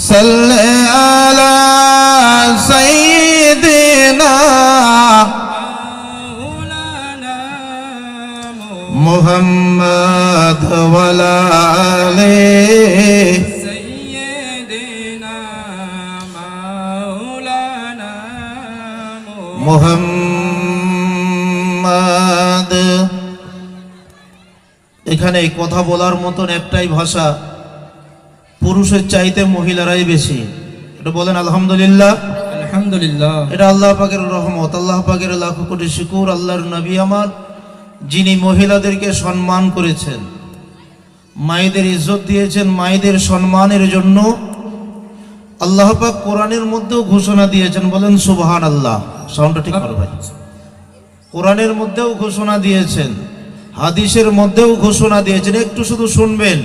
সাল্লি আলা সাইয়্যিদিনা মুহাম্মদ ওয়ালা আলিহি সাইয়্যিদিনা মাওলানা মুহাম্মদ। এখানে কথা বলার মতন একটাই ভাষা, পুরুষের চাইতে মহিলারাই বেশি। এটা বলেন আলহামদুলিল্লাহ। আলহামদুলিল্লাহ। এটা আল্লাহ পাকের রহমত, আল্লাহ পাকের লাখো কোটি শুকর। আল্লাহর নবী আমার যিনি মহিলাদেরকে সম্মান করেছেন, মায়েদের ইজ্জত দিয়েছেন, মায়েদের সম্মানের জন্য আল্লাহ পাক কোরআনের মধ্যেও ঘোষণা দিয়েছেন। বলেন সুবহানাল্লাহ। সাউন্ডটা ঠিক করো ভাই। কোরআনের মধ্যেও ঘোষণা দিয়েছেন, হাদিসের মধ্যেও ঘোষণা দিয়েছেন। একটু শুধু শুনবেন।